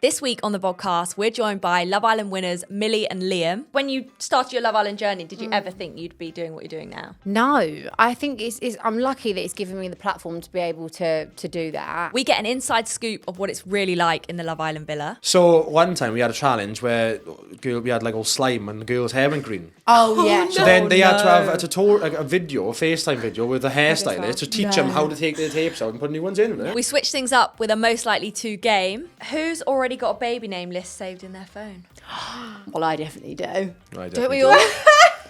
This week on the podcast, we're joined by Love Island winners Millie and Liam. When you started your Love Island journey, did you ever think you'd be doing what you're doing now? No, I think I'm lucky that it's given me the platform to be able to do that. We get an inside scoop of what it's really like in the Love Island villa. So one time we had a challenge where we had like all slime and the girl's hair went green. Oh yeah. So then they had to have a FaceTime video with the hairstylist to teach them how to take their tapes out and put new ones in. We switched things up with a most likely to game. Who's already got a baby name list saved in their phone? Well, I definitely do. Don't we all?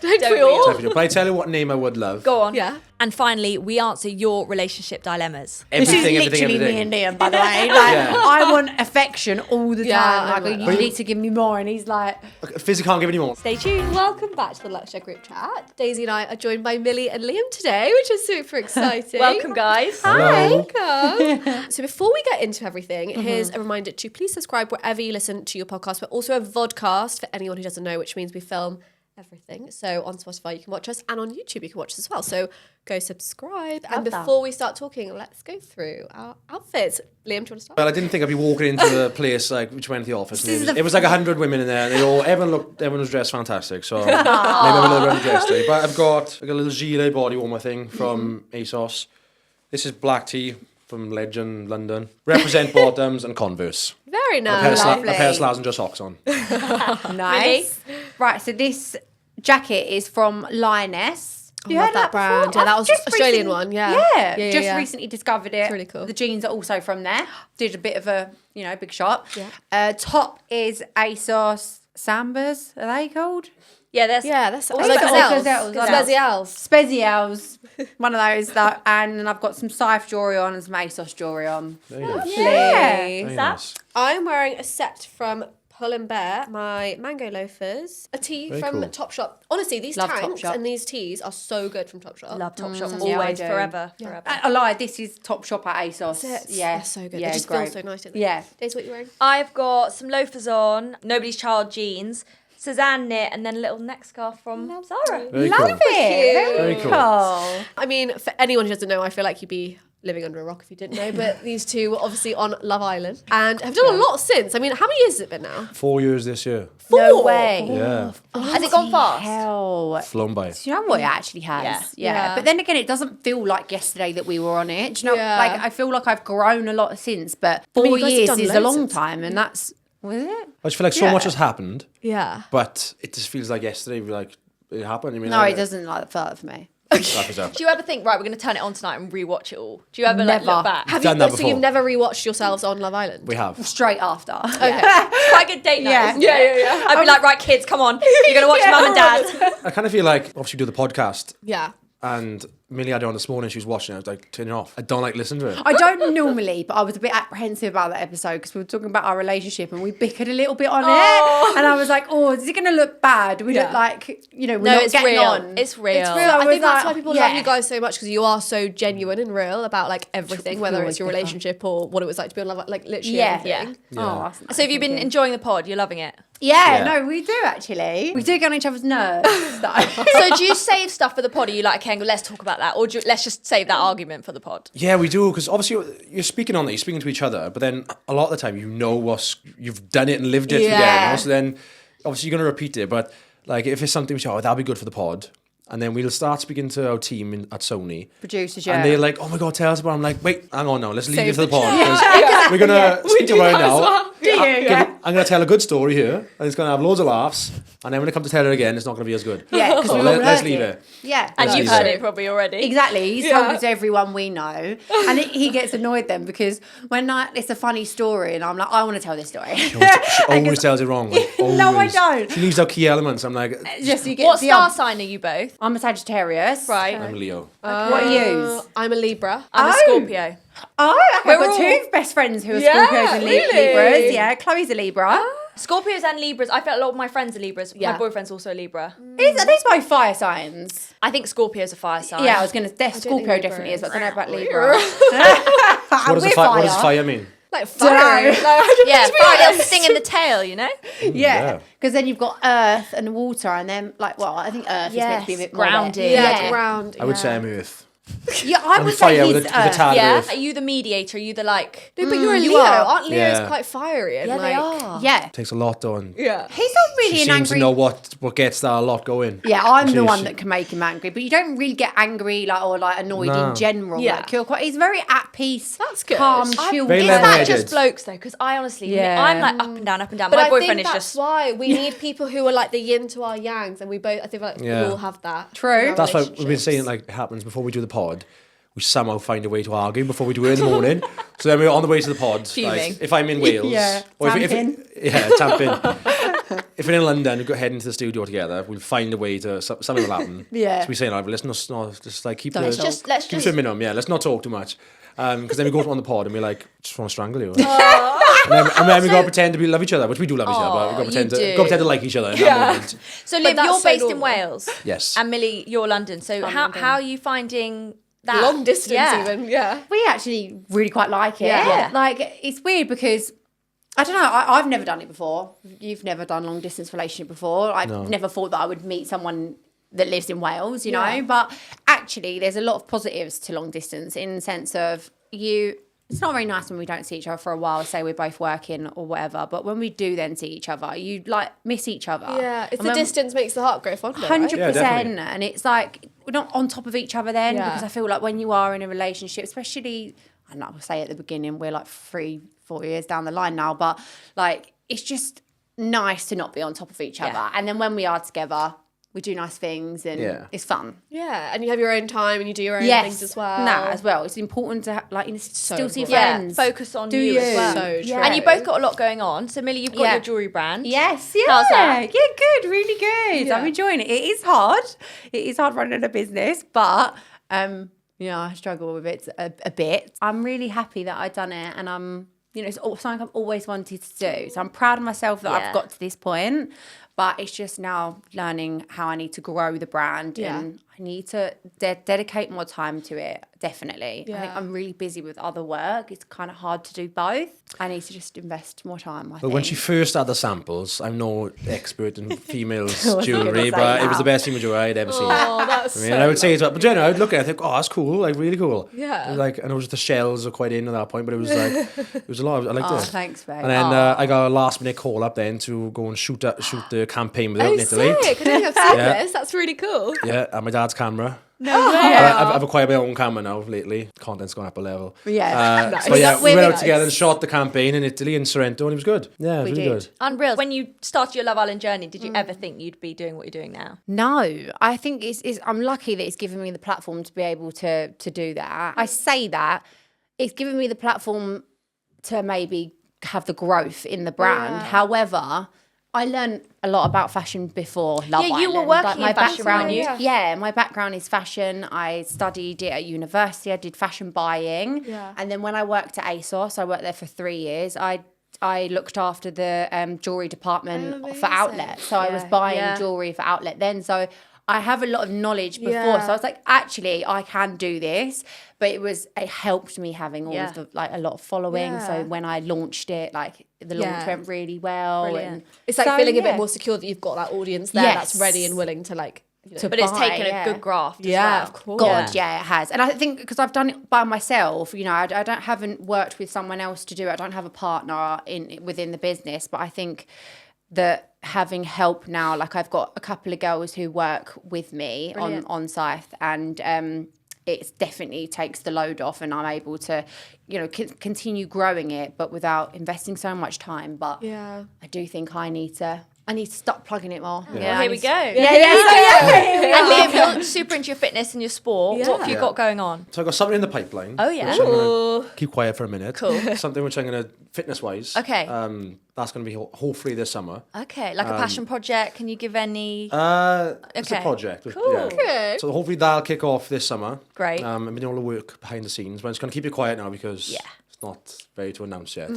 Don't we all? But I tell you what name I would love. Go on. Yeah. And finally, we answer your relationship dilemmas. This is literally me and Liam, by the way. I want affection all the time. Like, you need to give me more, and he's like, physically can't give any more. Stay tuned. Welcome back to the LuxeGen Group Chat. Daisy and I are joined by Millie and Liam today, which is super exciting. Welcome, guys. Hello. Welcome. So before we get into everything, here's a reminder to please subscribe wherever you listen to your podcast. We're also a vodcast for anyone who doesn't know, which means we film everything. So on Spotify you can watch us, and on YouTube you can watch us as well. So go subscribe. And before we start talking, let's go through our outfits. Liam, do you want to start? Well, I didn't think I'd be walking into the place like which went to the office. And it was like 100 women in there. Everyone was dressed fantastic. So maybe I'm a little bit underdressed today. But I've got like a little gilet body warmer thing from ASOS. This is black tea from Legend London. Represent bottoms and Converse. Very A nice. pair of slabs and just socks on. nice. Right, so this jacket is from Lioness. I love that brand. Yeah, that was Just Australian recent- one. Yeah. Just recently discovered it. It's really cool. The jeans are also from there. Did a bit of a, big shop. Yeah. Top is ASOS Sambas. Are they called? Yeah, that's like Gazelles. Gazelles. Spezials. One of those. And then I've got some Scythe jewellery on and some ASOS jewellery on. Very nice. Yeah. Very nice. I'm wearing a set from Pull and Bear, my mango loafers, a tee Very from cool. Topshop. Honestly, these Love tanks Topshop. and these tees are so good from Topshop. Love Topshop. Yeah, I Always, do. forever. I lied. This is Topshop at ASOS. They're so good. Yeah, They just great. feel so nice, don't they? Yeah. Daisy, what are you wearing? I've got some loafers on, Nobody's Child jeans, Suzanne knit, and then a little neck scarf from Zara. Very Love cool. it. Very cool. I mean, for anyone who doesn't know, I feel like you'd be living under a rock if you didn't know, but these two were obviously on Love Island and have done a lot since. I mean, how many years has it been now? 4 years this year. No way. Yeah. Has it gone fast? Hell. Flown by. Do you know what it actually has? Yeah. But then again, it doesn't feel like yesterday that we were on it. Do you know, Yeah. like, I feel like I've grown a lot since, but I mean, 4 you guys have years done is a loads long since. time, and that's, was it? I just feel like so much has happened, Yeah. but it just feels like yesterday, like it happened. I mean, No, it doesn't like feel that for me. Do you ever think, right, we're going to turn it on tonight and rewatch it all? Do you ever Never. look back? Have Done you? that So before. you've never rewatched yourselves on Love Island? We have. Straight after. Okay. It's quite a good date night. Yeah. Isn't it? Yeah. I'd be like, right, kids, come on. You're going to watch Mum and Dad. I kind of feel like, obviously, we do the podcast, Yeah. and Millie had it on this morning. She was watching it. I was like, turn it off. I don't like listening to it. I don't normally, but I was a bit apprehensive about that episode because we were talking about our relationship and we bickered a little bit on it. And I was like, oh, is it going to look bad? We look like, we're not it's getting real. on. It's real. It's real. I think that's like, why people love you guys so much, because you are so genuine and real about like everything, whether it's your relationship or what it was like to be on Love, like literally everything. Oh, that's nice. So have you been enjoying the pod? You're loving it? Yeah, no, we do actually. We do get on each other's nerves, though. So do you save stuff for the pod? Are you like, okay, let's talk about that? Or let's just save that argument for the pod? Yeah, we do, because obviously you're speaking on it, you're speaking to each other, but then a lot of the time you've done it and lived it together. So then obviously you're going to repeat it, but like if it's something which, that'll be good for the pod, and then we'll start speaking to our team at Sony. Producers, And they're like, oh my God, tell us about it. I'm like, wait, hang on now, let's leave it for the pod. Because we're going to speak about it now. I'm going to tell a good story here, and it's going to have loads of laughs, and then when it comes to tell it again, it's not going to be as good. Yeah, because So let's leave it. Yeah. And you've leave heard it. it probably already. Exactly. He's told it to everyone we know. And he gets annoyed then because when it's a funny story and I'm like, I want to tell this story. She always tells it wrong. Like, No, I always. don't. She leaves out key elements. I'm like, Just so you get What the star sign are you both? I'm a Sagittarius. Right. I'm Leo. What are you? I'm a Libra. I'm a Oh. Scorpio. Oh, okay. I've We're got all- two best friends who are Yeah, Scorpios and really? Libras. Yeah, Chloe's a Libra. Scorpios and Libras. I felt a lot of my friends are Libras. Yeah. My boyfriend's also a Libra. Are these both fire signs? I think Scorpio's a fire sign. Yeah, I was going to. Scorpio Libra definitely is, is. but I don't know about Libra. What does fire mean? Like fire. Yeah, fire, little thing in the tail, you know? Yeah, because then you've got earth and water, and then I think earth is meant to be a bit more grounded. there. Yeah, ground. I would say I'm Earth. Yeah, I on would fire say with he's the tar Yeah. earth. Are you the mediator? Are you the like? No, but you're a You Leo. are. Aren't Leos Yeah. quite fiery? And Yeah, like, they are. Yeah. Takes a lot done. Yeah. He's not really She an seems angry... to know what gets that lot going. Yeah, I'm the She- one she- that can make him angry, but you don't really get angry or annoyed No. in general. Yeah. Like, you're quite, he's very at peace. That's good. Calm, I'm chill. Very Is that level-headed. just blokes though? Because I honestly, Yeah. I'm like up and down, up and down. But My I boyfriend think is that's just. why we need people who are like the yin to our yangs, and I think like Yeah. we all have that. True. in our That's why we've been relationships. saying like it happens before we do the pod. We somehow find a way to argue before we do it in the morning. So then we're on the way to the pod. Fuming. Like, if I'm in Wales, Yeah, or tamping. tamping. If we're in London, we go head into the studio together. We'll find a way to something will happen. Yeah. So we say, like, let's not just like keep Let's the just- let's keep just- it minimum. Yeah, let's not talk too much. Because then we go on the pod and we're like, just want to strangle you. and then we got to pretend to love each other, which we do love each other, but we got to you pretend to do. pretend to like each other in that moment. So But Liv, that's you're so based in normal. Wales. Yes. And Millie, you're London. So how are you finding that Long distance, Yeah. even. Yeah. We actually really quite like it. Yeah. Like, it's weird because, I don't know, I've never done it before. You've never done long distance relationship before. I've never thought that I would meet someone that lives in Wales, you know. But actually, there's a lot of positives to long distance in the sense of it's not very nice when we don't see each other for a while, say we're both working or whatever. But when we do then see each other, you like miss each other. Yeah. It's And the when- distance makes the heart grow fonder. 100%. definitely. And it's like, we're not on top of each other then Yeah. because I feel like when you are in a relationship, especially, I know I'll say at the beginning, we're like 3-4 years down the line now, but like, it's just nice to not be on top of each other. Yeah. And then when we are together, we do nice things and Yeah. it's fun. Yeah. And you have your own time and you do your own Yes. things as well. As well. It's important to still see important. Yeah, friends. focus on Do you, you? as well. So Yeah. true. And you both got a lot going on. So Millie, you've got Yeah. your jewellery brand. Yes, yeah. How's that? Yeah, good, really good. Yeah. I'm enjoying it. It is hard. It is hard running a business, but I struggle with it a bit. I'm really happy that I've done it, and it's something I've always wanted to do. So I'm proud of myself that Yeah. I've got to this point, but it's just now learning how I need to grow the brand and I need to dedicate more time to it, definitely. I think Yeah. I'm really busy with other work. It's kind of hard to do both. I need to just invest more time, I But think. when she first had the samples, I'm no expert in females gonna jewellery, say but it was now. the best female jewellery I'd ever seen. Oh, that's I mean, I would say it, but generally, I'd look at it, I think, oh, that's cool, like really cool. Yeah. Like, and it was the shells are quite in at that point, but it was like, it was a lot. I liked Oh, it. thanks, babe. And then I got a last minute call up then to go and shoot the campaign with it Oh, in Italy. sick. I don't think I've seen Yeah. this. That's really cool. Yeah, and my dad's camera. No way. I've acquired my own camera now lately. Content's gone up a level. Yeah. Nice. But yeah, we went out Nice. together and shot the campaign in Italy, in Sorrento, and it was good. Yeah, it was We really did. good. Unreal. When you started your Love Island journey, did you ever think you'd be doing what you're doing now? No, I think I'm lucky that it's given me the platform to be able to do that. I say that it's given me the platform to maybe have the growth in the brand. Yeah. However, I learned a lot about fashion before Love Yeah, you were Island. working my in fashion, background, weren't you? yeah, my background is fashion. I studied it at university. I did fashion buying, Yeah. and then when I worked at ASOS, I worked there for 3 years. I looked after the jewelry department for amazing. Outlet, so I was buying yeah. jewelry for Outlet then. So I have a lot of knowledge before, Yeah. so I was like, actually, I can do this. But it helped me having all Yeah. of the a lot of following. Yeah. So when I launched it, the launch Yeah. went really well. Brilliant. And It's like so, feeling a yeah. bit more secure that you've got that audience there Yes. that's ready and willing to But it's buy, taken yeah. a good graft as Yeah, well. of course. God, yeah, it has. And I think because I've done it by myself, I haven't worked with someone else to do it. I don't have a partner within the business, but I think that having help now, like I've got a couple of girls who work with me on Scythe, and it definitely takes the load off, and I'm able to, continue growing it, but without investing so much time. But Yeah. I do think I need to stop plugging it more. Well, here we go. Yeah. And Liam, you're super into your fitness and your sport. What have you Yeah. got going on? So I've got something in the pipeline. Oh, yeah. Which I'm going to keep quiet for a minute. Cool. Something which I'm going to, fitness-wise. Okay. That's going to be hopefully this summer. Okay, like a passion project. Can you give any? It's a Okay. project. Cool. Yeah. Okay. So hopefully that'll kick off this summer. Great. I've been doing all the work behind the scenes, but I'm just going to keep it quiet now because Yeah. it's not ready to announce yet.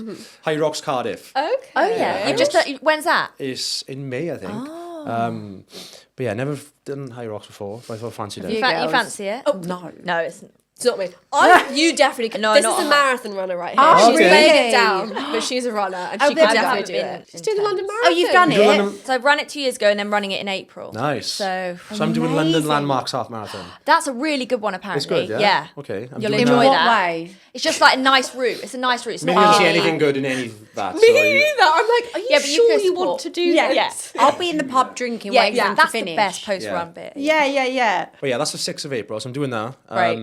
High Rocks Cardiff Okay. Oh yeah, you just when's that? is in May, I think. But yeah, never done High Rocks before, but I thought I fancied it. You You girls. fancy it? Oh no. No, it's It's not me. You definitely could. No, This not is a her. marathon runner right here. Oh, She's really? laying it down, but she's a runner and she but could I definitely haven't do been it. She's doing the London Oh, Marathon. you've done You do it? London- So I've run it 2 years ago and then running it in April. Nice. So I'm doing London Amazing. Landmarks half marathon. that's a really good one, apparently. It's good, yeah? Yeah. Okay. I'm You'll doing In enjoy what that. way? It's just like a nice route. It's a nice route. It's Maybe not you don't see hilly. anything good in any of that. Me so neither. I'm like, are you Yeah, but you sure could you want support. to do Yeah. this? I'll be in the pub drinking, Yeah, waiting for them that's to finish. the best post-run bit. Yeah. But yeah, that's the 6th of April, so I'm doing that. Right.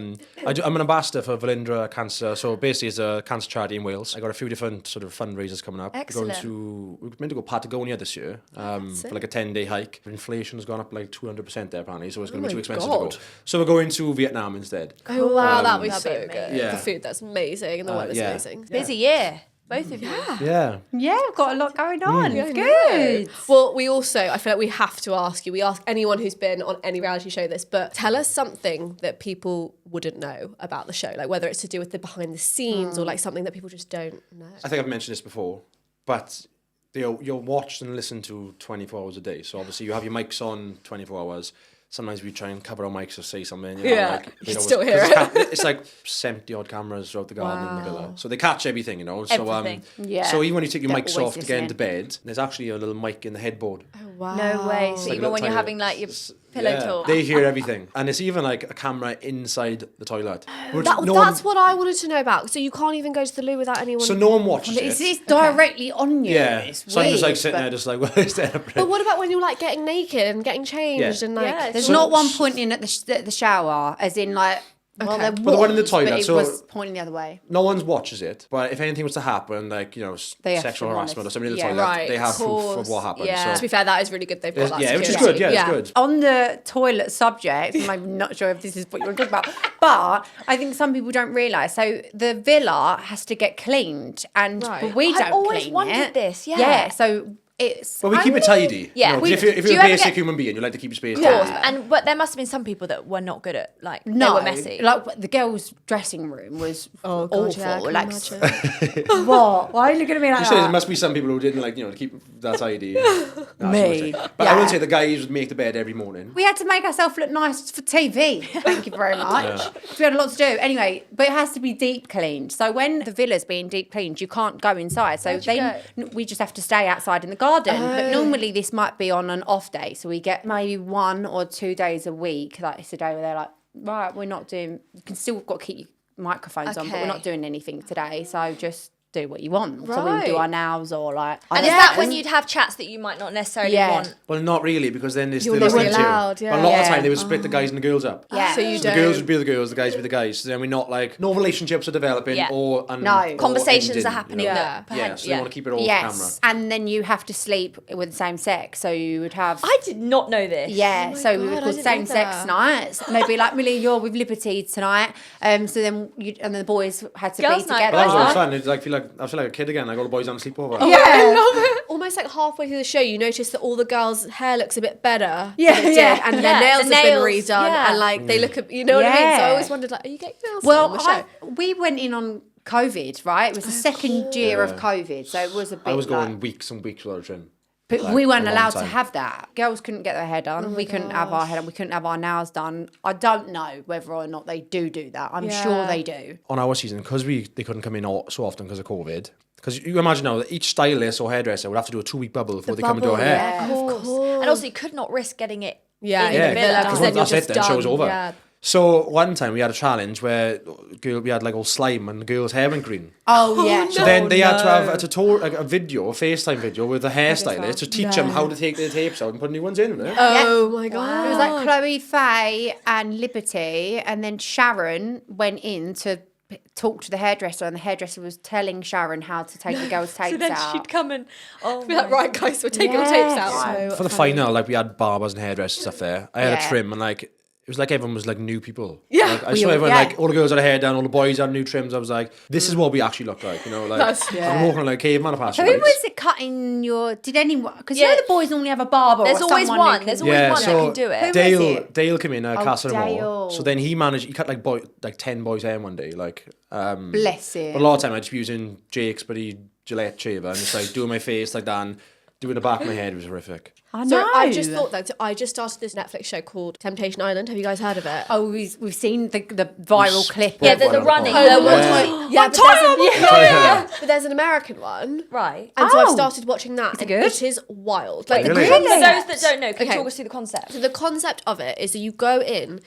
I'm an ambassador for Valindra Cancer, so basically it's a cancer charity in Wales. I got a few different sort of fundraisers coming up. Excellent. We're meant to go Patagonia this year for like a 10-day hike. Inflation's gone up like 200% there apparently, so it's going to be too expensive to God. go. So we're going to Vietnam instead. Oh wow, that'd be That'd so be good. amazing. Yeah. The food that's amazing and the weather's yeah. amazing. Busy year. Both of you. Yeah. Yeah, we've got a lot going on. Yeah, It's I good. know. Well, we also, I feel like we have to ask you, we ask anyone who's been on any reality show this, but tell us something that people wouldn't know about the show, like whether it's to do with the behind the scenes or like something that people just don't know. I think I've mentioned this before, but you're watched and listened to 24 hours a day. So obviously you have your mics on 24 hours. Sometimes we try and cover our mics or say something. Yeah, like, you know, still 'cause hear it's like 70 odd cameras throughout the garden and the villa. So they catch everything, you know. So, Everything. Yeah. So even when you take your They're mics always off to get into listening. bed, there's actually a little mic in the headboard. Wow. No way. So Like a even little when you're tiny- having like your pillow talk. They hear everything. And it's even like a camera inside the toilet. Which That's no one- what I wanted to know about. So you can't even go to the loo without anyone. So no one watches It's, it. it's directly on you. Yeah. It's So I'm just like weird, sitting but there just like, well, is there a But what about when you're like getting naked and getting changed Yeah. and like? Yeah, There's So- not one pointing at the shower, as in like, well, Okay. there Well, the one in the was, toilet, but it so- was pointing the other way. No one watches it, but if anything was to happen, like, you know, They have sexual to harassment or honest- something in the yeah. toilet, Right, they have of proof of course. what happened. Yeah. To be fair, that is really good. They've got that. Yeah, which is security. good. Yeah, it's good. On the toilet subject, and I'm not sure if this is what you want to talk about, but I think some people don't realise. So the villa has to get cleaned, and Right. we I've don't always clean wondered it. this, yeah. Yeah, so it's. But we keep it tidy. Yeah. You know, 'cause We- if do you're you a ever basic get- human being, you like to keep your space Of course. tidy. But there must have been some people that were not good at like they No, were messy. like the girls' dressing room was Oh God, awful. yeah, I can like, imagine. what? Why are you looking at me like You say there that? must be some people who didn't like, you know, to keep that tidy. Me. But I Yeah. will say the guys would make the bed every morning. We had to make ourselves look nice for TV. Thank you very much. We had a lot to do. Anyway, but it has to be deep cleaned. So when the villa's being deep cleaned, you can't go inside. So we just have to stay outside in the garden. But normally this might be on an off day. So we get maybe 1 or 2 days a week. Like it's a day where they're like, right, we're not doing, you can still got to keep your microphones on, but we're Okay. not doing anything today. So just do what you want. So we do Right. our nails or like. and is that when you'd have chats that you might not necessarily Yeah. want? Well, not really, because then they're still You're not listening to you. allowed, yeah. But a lot of the Yeah. time, they would split the guys and the girls up. Yeah. So you So the don't. girls would be the girls, the guys would be the guys. So then we're not like, no relationships are developing Yeah. or No. Conversations ending, are happening You know? that Yeah, perhaps- so they want to keep it all Yes, camera. and then you have to sleep with the same sex. So you would have. I did not know this. Yeah, so we God, would I call didn't same know sex that. nights. And they'd be like, Millie, you're with Liberty tonight. So then and then the boys had to Girls' be night. together. But that was Uh-huh. always fun. It's like, I feel like a kid again. Like all the boys on a sleepover. Yeah. I love it. Almost like halfway through the show, you notice that all the girls' hair looks a bit better. Yeah, than it did, yeah. and Yeah, their nails the have been nails, redone, yeah. and like they look, you know what I mean. So I Yeah. always wondered, like, are you getting nails Well, on the show? we went in on COVID, right? It was the second year of COVID. So it was a bit I was going like, weeks and weeks without a trim. but like, we weren't a long allowed to time. have that. Girls couldn't get their hair done. We couldn't have our hair done. We couldn't have our nails done. I don't know whether or not they do that. I'm sure Yeah. they do. On our season, because they couldn't come in so often because of COVID. Because you imagine now that each stylist or hairdresser would have to do a 2-week bubble before they come into our hair. yeah. Of course. And also, you could not risk getting it. Yeah, in Yeah, the villa. because because then you're that's it. just Then show's done. over. Yeah. So one time we had a challenge where we had like all slime and the girl's hair went green. Oh, yeah. So then they had to have a tutorial, a FaceTime video with a hairstylist to teach them how to take the tapes out and put new ones in. Right? Oh my god! It was like Chloe, Faye, and Liberty, and then Sharon went in to talk to the hairdresser, and the hairdresser was telling Sharon how to take the girls' tapes So then out. she'd come and Be like, right, guys, we're taking the tapes Yes. out. For the final, like we had barbers and hairdressers and stuff there. I had Yeah. a trim and like it was like everyone was like new people. Yeah. Like, I saw everyone yeah. like all the girls had hair down, all the boys had new trims. I was like, this is what we actually look like, you know. Like I'm walking like a caveman past Who you. was it cutting your? Did anyone? Because you Yeah. know the boys normally have a barber. There's or always someone who one. can- There's always one that can do it. Who was Dale it? Dale came in Castle Dale. Moore. So then he cut like 10 boys' hair in one day. Like Bless him. But a lot of time I'd just be using Jake's bloody Gillette shaver and just like doing my face like that and doing the back of my head was horrific. I So know. I just thought that I just started this Netflix show called Temptation Island. Have you guys heard of it? Oh, we've seen the viral clip. Yeah, of- the running. Oh, the one one- time. Yeah, but there's an American one. Right. And so I've Oh. started watching that. Is it and good? It is wild. Like Really? the For concept. those that don't know, can you Okay. talk us through the concept? So the concept of it is that you go in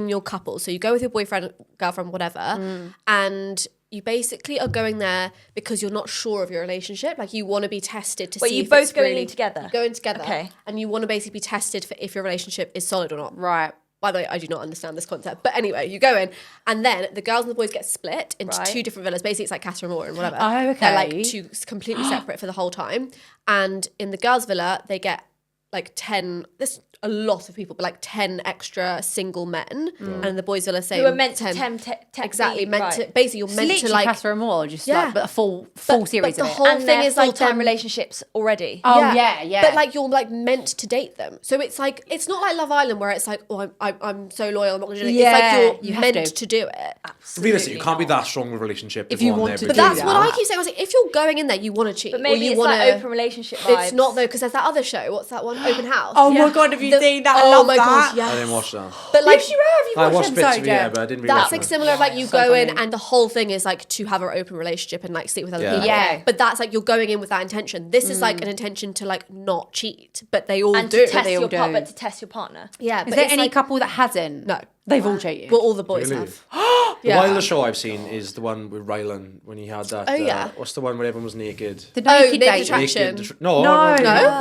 your couple. So you go with your boyfriend, girlfriend, whatever, and you basically are going there because you're not sure of your relationship. Like you want to be tested to But see you if both it's going really, in together? You go in together. Okay. And you want to basically be tested for if your relationship is solid or not. Right. By the way, I do not understand this concept. But anyway, you go in and then the girls and the boys get split into Right. 2 different villas. Basically, it's like Casa Amor and whatever. Oh, okay. They're like 2 completely separate for the whole time. And in the girls' villa, they get like 10, there's a lot of people, but like 10 extra single men. And in the boys' villa, say Who are meant to 10 tempt exactly, meant right. to, basically you're It's meant to literally like, Casa Amor, just Yeah. like, but a full but series the of it. whole And thing they're is like full-time relationships already. Oh, yeah. But like you're like meant to date them, so it's like it's not like Love Island where it's like, oh, I'm so loyal, I'm not gonna do it. Yeah, It's like you you're have meant to. to do it. Realistically, you can't be that strong with a relationship If you go on want there to with do But you. that's what I keep saying. I was like, if you're going in there, you want to cheat, But or maybe you it's want like to. open relationship vibes. It's not though, because there's that other show. What's that one? Open House. Oh my God, have you seen that? I Oh love my that. God, yeah. I didn't watch that. But like, Yes, you have. You I watched watched bits of episode, it, yeah, but I didn't really that's watch like it. similar. Like you So go in, funny. and the whole thing is like to have an open relationship and like sleep with other Yeah. people. Yeah. But that's like you're going in with that intention. This is like an intention to like not cheat, but they all and do. to test They all your do. partner, to test your partner. Yeah. Is but there it's any like, couple that hasn't? No. They've all cheated. Well, all the boys Really? have. The Yeah. wildest show I've seen is the one with Rylan when he had that. Oh, yeah. What's the one where everyone was naked? the Oh, naked naked date. attraction. No, No.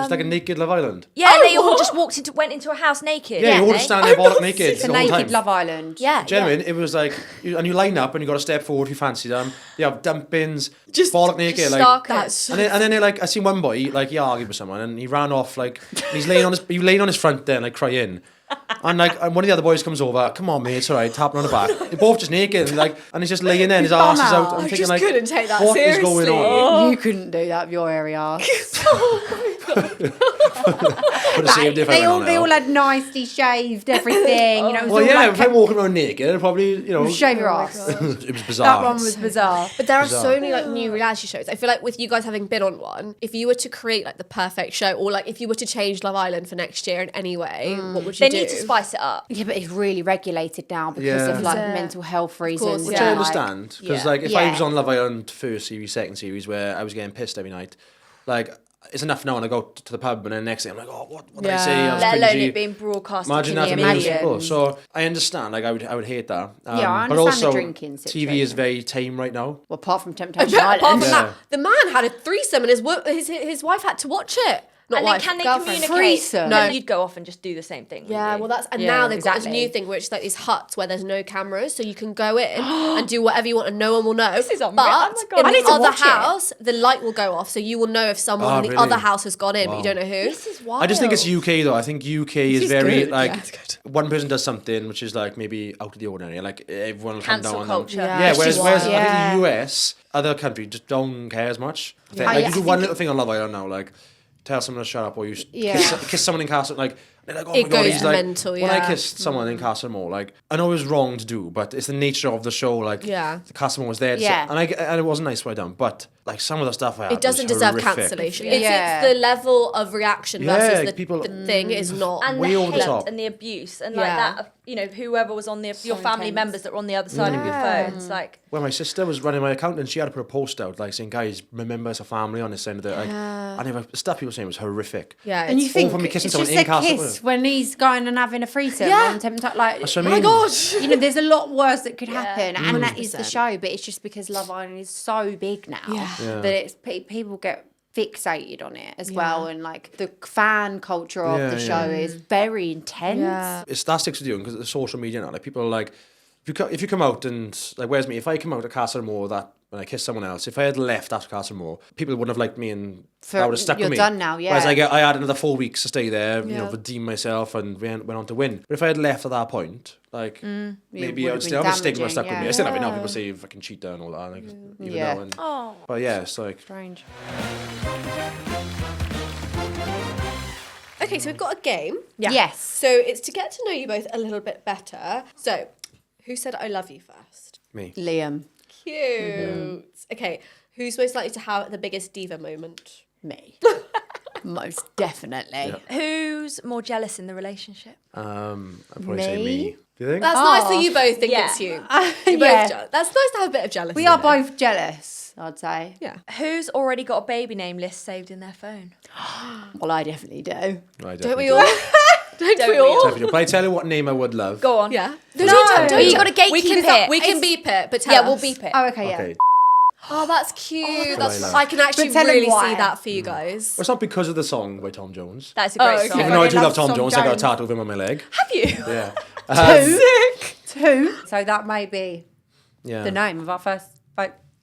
It's like a naked Love Island. Yeah, they all just went into a house naked. Yeah, you all didn't just they? stand there bollock naked It's a the whole naked time. Love Island. Yeah. Genuine, it was like, and you line up and you got to step forward if you fancy them. You have dumpings, just bollock naked. Just like, stark That's and then they're like, I seen one boy, like he argued with someone and he ran off like, and he's laying on his front there, like crying. And like, and one of the other boys comes over, come on mate, it's alright, tapping on the back. They're both just naked, and he's just laying there, and his ass is out. I'm I thinking just like, couldn't take that what is going seriously. on? You couldn't do that of your area. Could have saved it if I they went all on they now. all had nicely shaved everything. You know, it was Well, all yeah, like if I'm walking around naked, I'd probably, you know, shave your ass. it was bizarre. That one was bizarre. But there are Bizarre. so many like new reality shows. I feel like with you guys having been on one, if you were to create like the perfect show, or like if you were to change Love Island for next year in any way, what would you They do? need to spice it up. Yeah, but it's really regulated now because Yeah. of like Is it? mental health reasons. Which Yeah. I and, understand, because yeah. like if I Yeah. was on Love Island first series, second series, where I was getting pissed every night, like it's enough now, and I go to the pub, and then next thing I'm like, oh, what did I say? I was Let alone cringy. it being broadcast. Imagine to that for me. millions. as people. So I understand. Like I would hate that. Yeah, I but understand the also, drinking TV is situation. very tame right now. well, apart from Temptation Apart Island. from Yeah. that, the man had a threesome and his wife had to watch it. Not And then wife, can they girlfriend. communicate? Threesome. No, No. you'd go off and just do the same thing. Yeah, wouldn't well you? that's and Yeah, now they've got exactly. this new thing where it's like these huts where there's no cameras, so you can go in and do whatever you want and no one will know. This is unreal. But Oh my God. in I need the to other watch it. house, the light will go off, so you will know if someone Oh, in the really? other house has gone in, but you Wow. don't know who. This is wild. I just think it's UK though. I think UK is is very good. like Yeah, it's good. one person does something which is like maybe out of the ordinary, like everyone will come Cancel down on culture. them. Yeah. Yeah, Which whereas, is whereas why- I think Yeah. the US, other countries just don't care as much. Yeah, Like I you do one little thing on Love Island now, like tell someone to shut up, or you Yeah. kiss someone in Castle, like they're like, oh It my god, goes he's like, mental, when I yeah. kissed someone in Castle Moor, like I know it was wrong to do, but it's the nature of the show. Like Yeah. the Castle Moor was there, to Yeah. and it wasn't nice way down, but like some of the stuff I had It doesn't was deserve horrific. cancellation. Yeah. It's the level of reaction Yeah, versus the, people- the thing is not. and way the over the hate top. and the abuse and like Yeah. that of, you know, whoever was on your family intense. members that were on the other side of your phone. It's like When my sister was running my account and she had to put a post out like saying, guys, remember as a family on this end of the like, and the stuff people were saying was horrific. yeah, And you it's- think from me kissing it's someone just in a Castle kiss Moor. when he's going and having a threesome Yeah. on Temptation, like, That's what I oh my mean. god. you know, there's a lot worse that could happen, and that is the 100%. show. But it's just because Love Island is so big now Yeah. that it's people get fixated on it as well, and like the fan culture of the show is very intense. Yeah. It's that sticks with you because the social media now. Like people are like, if you come out and like, where's me? If I come out of Castle Moor that when I kiss someone else, if I had left after Castle Moor, people wouldn't have liked me and that would have stuck you're with me. done now, yeah. Whereas I had another 4 weeks to stay there, you know, Yeah. redeem myself and went on to win. But if I had left at that point, like maybe would I have would still been have a stigma damaging, stuck with me. yeah. I still have it now. People say you fucking cheater and all that. Like, even Yeah. now. And, oh, but yeah, it's like Strange. Okay, so we've got a game. Yes. So it's to get to know you both a little bit better. So, who said I love you first? me. Liam. Cute. Okay, who's most likely to have the biggest diva moment? Me. Most definitely. Who's more jealous in the relationship? I'd probably say me. Do you think? That's nice that you both think Yeah. it's you. You're both Yeah. jealous. That's nice to have a bit of jealousy. We are both jealous, I'd say. Yeah. Who's already got a baby name list saved in their phone? Well, I definitely do. I Don't we definitely all? Don't we all? Definitely do. But I tell you what name I would love. Go on. Yeah. No, you got to gatekeep We can, it. we can beep it, but tell Yeah, us. we'll beep it. Oh, okay, yeah. Okay. Oh, that's cute. That's, love. I can actually But tell him really why. see that for you guys. Well, it's not because of the song by Tom Jones. That's a great okay. song. Even though I do love love Tom Tom Jones, I got a Jones. tattoo of him on my leg. Have you? Yeah. Two. So that may be Yeah. the name of our first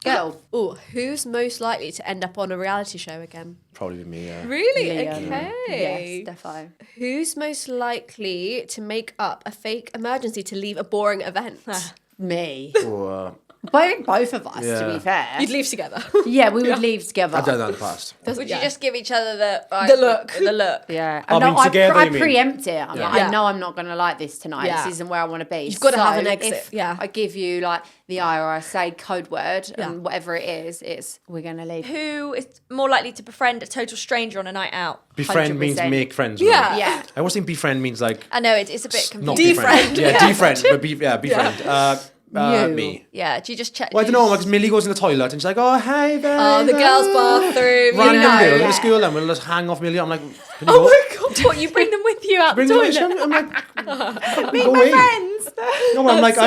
girl. Oh, who's most likely to end up on a reality show again? Probably be me, yeah. Really? Liam. Okay. Yes, defo. Who's most likely to make up a fake emergency to leave a boring event? Me. Or, I think both of us, to Yeah. be fair. You'd leave together. Yeah, we would leave together. I've done that in the past. Would you Yeah. just give each other the look? The look. Yeah. I mean, I, together, I you mean? preempt it. I'm like, Yeah. I know I'm not going to like this tonight. Yeah. This isn't where I want to be. You've gotta have an So exit, if yeah. I give you like the IRSA code word Yeah. and whatever it is, it's we're going to leave. Who is more likely to befriend a total stranger on a night out? Befriend means 100%. make friends. Yeah. With. Yeah. I always think befriend means like I know it's a bit not confusing. befriend. Yeah, defriend. But befriend. You. Me. Yeah, do you just check? Well, I don't know, because Millie goes in the toilet and she's like, oh, hey, babe. Oh, the girls' bathroom. Random you know. girl in yeah. the school, and we'll just hang off Millie. I'm like, can you Oh go? my god. What, you bring them with you out the Bring them in. toilet? I'm like, Meet go my away. friends. No, but I'm like,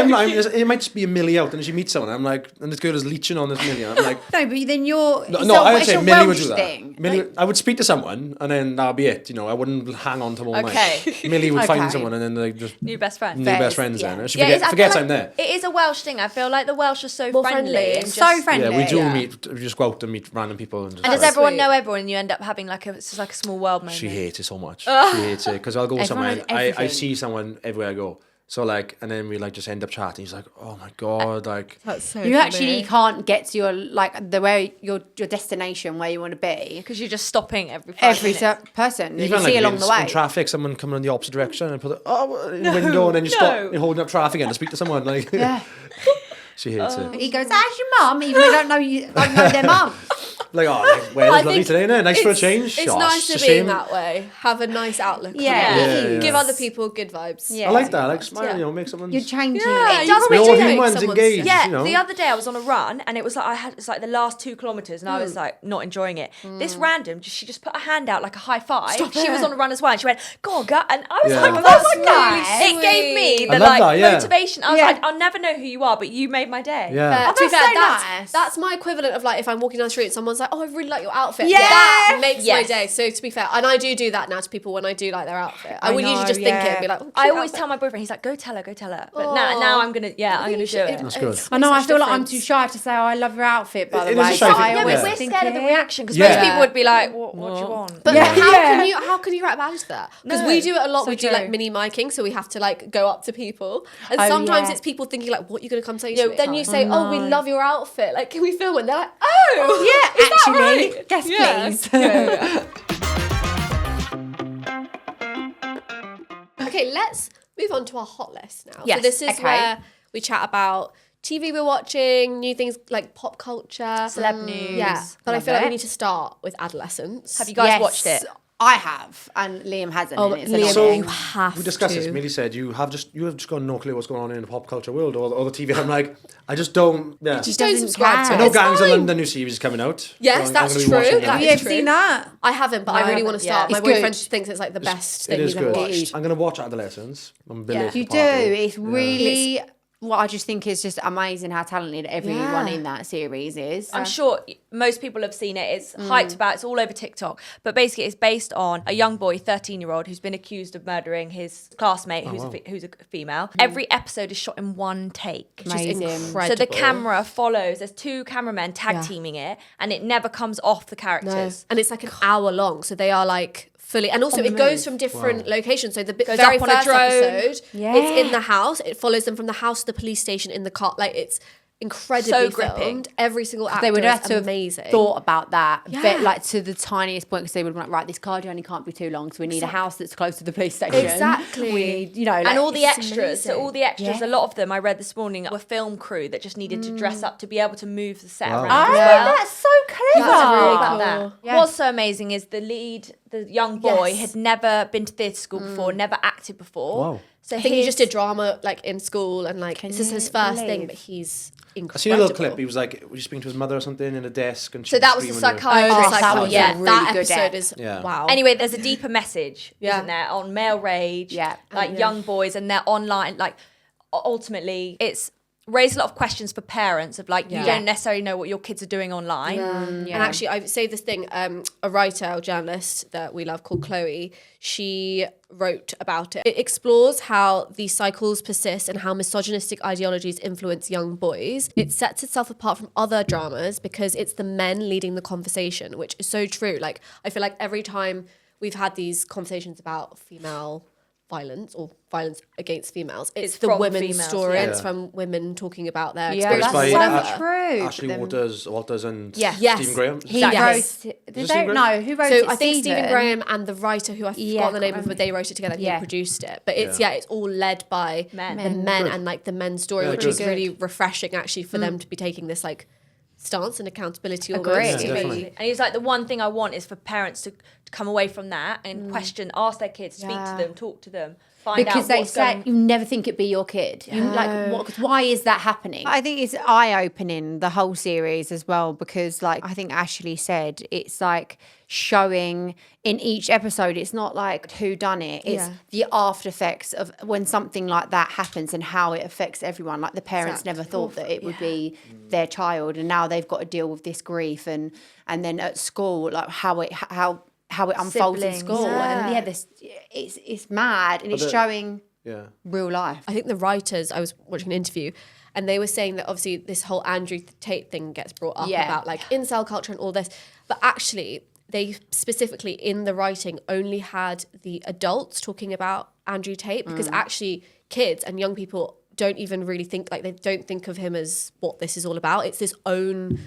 it might just be a Millie out, and then she meets someone. I'm like, and this girl is leeching on this Millie. And I'm like, No, but then you're. no, I would say Millie would do that. Thing. Millie, I would speak to someone, and then that'd be it. You know, I wouldn't hang on to them all Okay. night. Millie would Okay. find someone, and then they just New best friend. new Fairs, best friends. yeah. Then she Yeah, I forgets feel I'm like there. It is a Welsh thing. I feel like the Welsh are so More friendly. friendly. And So just- friendly. Yeah, we do Yeah. meet. We just go out and meet random people, and just. And does That's everyone sweet. know everyone and you end up having like it's just like a small world moment? She hates it so much. She hates it because I'll go somewhere. Everyone And has I everything. see someone everywhere I go. So like, and then we like just end up chatting. He's like, "Oh my god!" Like, That's so You funny. actually can't get to your like the way your destination where you want to be. Because you're just stopping every 5 Every minutes. person that you even see like along the way. in traffic, someone coming in the opposite direction and put the in the window, and then you stop. You're holding up traffic and to speak to someone. Like, Yeah. she hates it. He goes, "How's your mum?" Even though I don't know their mum. Like, oh, like, well, I it's lovely think today, isn't it? Nice for a change. It's Gosh, nice it's to a be shame. that way. Have a nice outlook. Yeah. on it. Yeah, Give yeah. other people good vibes. Yeah. I like that. I like smile. Yeah. You know, make someone. You're changing. Yeah, it. It does We're make all you humans someone's- engaged. Yeah, you know? the other day I was on a run and it was like it's like the last 2 kilometers and I was like not enjoying it. This random, she just put her hand out like a high five. She was on a run as well and she went, "Go on, girl," and I was Yeah. like, Well, "That's that's nice. It gave me I the love like that, yeah. motivation. I was Yeah. like, "I'll never know who you are, but you made my day." Yeah. Oh, To be that's fair, so that's, nice. that's my equivalent of like if I'm walking down the street and someone's like, "Oh, I really like your outfit." Yeah. That makes my Yes. day. So to be fair, and I do that now to people when I do like their outfit. I I would usually know, just think it yeah. and be like, oh, I cute always outfit. tell my boyfriend, he's like, go tell her. But Aw. now I'm gonna, I'm gonna do it. That's good. I know. I Makes feel such a like I'm difference. too shy to say, "Oh, I love your outfit." By the It is a way, shy but thing, I Yeah, always but we're think scared of the it. reaction because Yeah. most people would be like, what do you want? But Yeah. how can you write about that? Because No. we do it a lot. So we do true. like mini miking, so we have to like go up to people, and Oh, sometimes yeah. it's people thinking like, "What are you going to come say You to know, me?" then Then you you say, "Oh, we love your outfit. Like, can we film it?" And they're like, "Oh, Yeah, is that actually, right?" yes, Yeah. please. Yeah. Okay, let's move on to our hot list now. Yes, So this is okay. where we chat about TV we're watching, new things like pop culture, Celeb news. Yeah, but I Love feel like it. we need to start with Adolescence. Have you guys watched it? I have, and Liam hasn't. Oh, and it's Liam, So, annoying. you have we discussed this. to. Millie said you have just got no clue what's going on in the pop culture world or the TV. I'm like, I just don't. Yeah. Just don't doesn't subscribe to care. I it. know It's Gangs of fine. London new series is coming out. Yes, So I'm that's gonna be true. watching it. That Have you is ever true. seen that? I haven't, but No, I I really want haven't. to start. Yeah. My It's boyfriend good. thinks it's like the best It thing is he's ever good. watched. I'm gonna watch Adolescence. I'm belated You for part do. two. It's really what I just think is just amazing how talented everyone Yeah. in that series is. I'm sure most people have seen it. It's hyped about. It's all over TikTok. But basically, it's based on a young boy, 13-year-old, who's been accused of murdering his classmate, who's a female. Every episode is shot in one take. Which is Amazing. incredible. So the camera follows. There's 2 cameramen tag teaming it, and it never comes off the No. characters. And it's like an hour long, so they are like fully, and also it goes from different locations. So the Goes very up on a first drone. episode, Yeah. it's in the house. It follows them from the house to the police station in the car. Like it's incredibly So gripping. filmed. Every single actor They would have is to amazing. have thought about that, Yeah. but like to the tiniest point, because they would have been like, right, this car journey can't be too long, so we need a house that's close to the police station. Exactly. We need, you know, like, And all the it's extras. So amazing. all the extras, Yeah. a lot of them I read this morning were film crew that just needed to dress up to be able to move the set Wow. around Oh, as well. that's so clever. That's really about cool. that. Yeah. What's so amazing is the young boy, Yes. had never been to theatre school before, never acted before. Wow. So I think he just his- did drama like in school and like this is his you first thing, believe? but he's I incredible. seen a little clip. He was like, was he speaking to his mother or something in a desk? And she So that was the screaming at him. psychiatrist. that was yeah. a really that good episode ep. is Yeah. wow. Anyway, there's a deeper message, Yeah. isn't there, on male rage, Yeah. like young boys and their online, like ultimately it's raised a lot of questions for parents of like, you Yeah. don't necessarily know what your kids are doing online. And actually, I say this thing, a writer or journalist that we love called Chloe, she wrote about it. It explores how these cycles persist and how misogynistic ideologies influence young boys. It sets itself apart from other dramas because it's the men leading the conversation, which is so true. Like, I feel like every time we've had these conversations about female violence or violence against females, it's the from women's females, story. yeah. It's from women talking about their Yeah, experiences. that's It's by so Ash- true. Ashley Them- Walters and Yeah. Yes. Stephen Graham. He Yes. wrote. it They Stephen don't Graham? know who wrote So it. I think Stephen Graham and the writer who I Yeah, forgot the name of, can't but they wrote it together and Yeah. he produced it. But it's it's all led by Men. the men and like the men's story, Yeah, which good. is really refreshing actually for them to be taking this like stance and accountability almost. Agree. Yeah, to definitely. be- And he's like, the one thing I want is for parents to come away from that and question, ask their kids, speak to them, talk to them, find because out they what's say going. you never think it'd be your kid. You like what? 'Cause why is that happening? I think it's eye opening the whole series as well because, like I think Ashley said, it's like showing in each episode. It's not like who done it. It's the after effects of when something like that happens and how it affects everyone. Like the parents never thought that it would be their child, and now they've got to deal with this grief and then at school, like how it unfolds in Siblings. school. And this it's mad and it's showing Yeah. real life. I think the writers, I was watching an interview and they were saying that obviously this whole Andrew Tate thing gets brought up Yeah. about like incel culture and all this, but actually they specifically in the writing only had the adults talking about Andrew Tate because actually kids and young people don't even really think, like they don't think of him as what this is all about. It's this own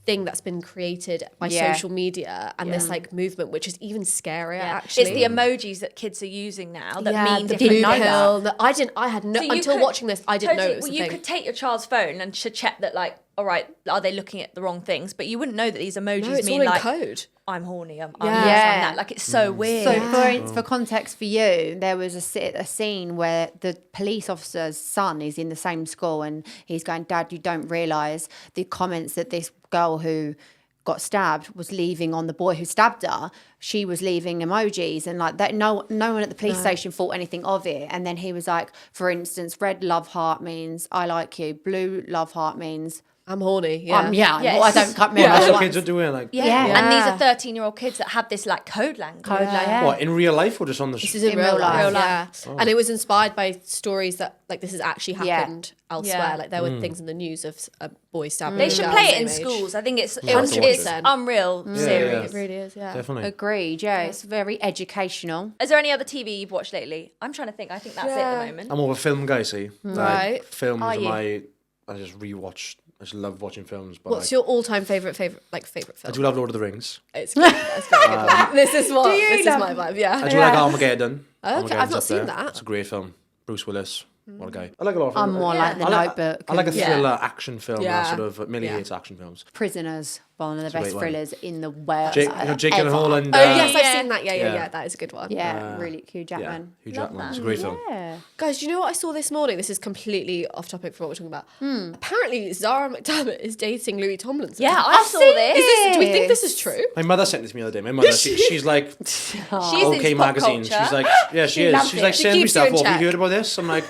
thing that's been created by Yeah. social media and this like movement, which is even scarier actually. It's the emojis that kids are using now that mean the different blue know things. that. pill. I had no, So you until could- watching this, I didn't know it was well, a you thing. could take your child's phone and to check that, like, all right, are they looking at the wrong things? But you wouldn't know that these emojis No, it's mean all in like code. I'm horny, I'm Yeah. this, I'm Yeah. that. Like it's so weird. So for context for you, there was a scene where the police officer's son is in the same school and he's going, Dad, you don't realise the comments that this girl who got stabbed was leaving on the boy who stabbed her. She was leaving emojis and like that. No one at the police station thought anything of it. And then he was like, for instance, red love heart means I like you. Blue love heart means I'm horny. Yeah. well, I don't cut me That's off what once. kids are doing. Like, yeah. Yeah. And these are 13-year-old kids that have this like code language. what, in real life or just on the This is in real life. real Yeah. And it was inspired by stories that like this has actually happened elsewhere. Yeah. Like there were things in the news of a boy stabbing. They a should girl play it same in age. schools. I think it's have to watch it's it. unreal series. It really is. Yeah. Definitely. Agreed. Yeah, it's very educational. Is there any other TV you've watched lately? I'm trying to think. I think that's it at the moment. I'm more of a film guy, see. Right. Like, films Are are you? I just rewatch. I just love watching films. But What's like, your all-time favorite film? I do love Lord of the Rings. It's good. That's very good. One. This is what. This is my vibe. Yeah. I do like Armageddon. Okay, Armageddon's I've not up seen there. that. It's a great film. Bruce Willis. What a guy. I like a lot of films. I'm more like The I like- Notebook. I like a and thriller action film. Yeah. That sort of Millie Yeah. hates action films. Prisoners, one of the a best great one. thrillers in the world. Jake Gyllenhaal and Oh yes, Yeah. I've seen that. Yeah. Yeah. That is a good one. Yeah, really Hugh yeah, Jackman. Hugh Jackman. It's a great film. Yeah. Guys, do you know what I saw this morning? This is completely off topic from what we're talking about. Apparently, Zara McDermott is dating Louis Tomlinson. Yeah, I saw this. Do we think this is true? My mother sent this to me the other day. My mother, she's like, She's OK into pop Magazine. culture. She's like, yeah, she is. loves She's it. like, She send me keeps you stuff. in What, have check. you heard about this? I'm like,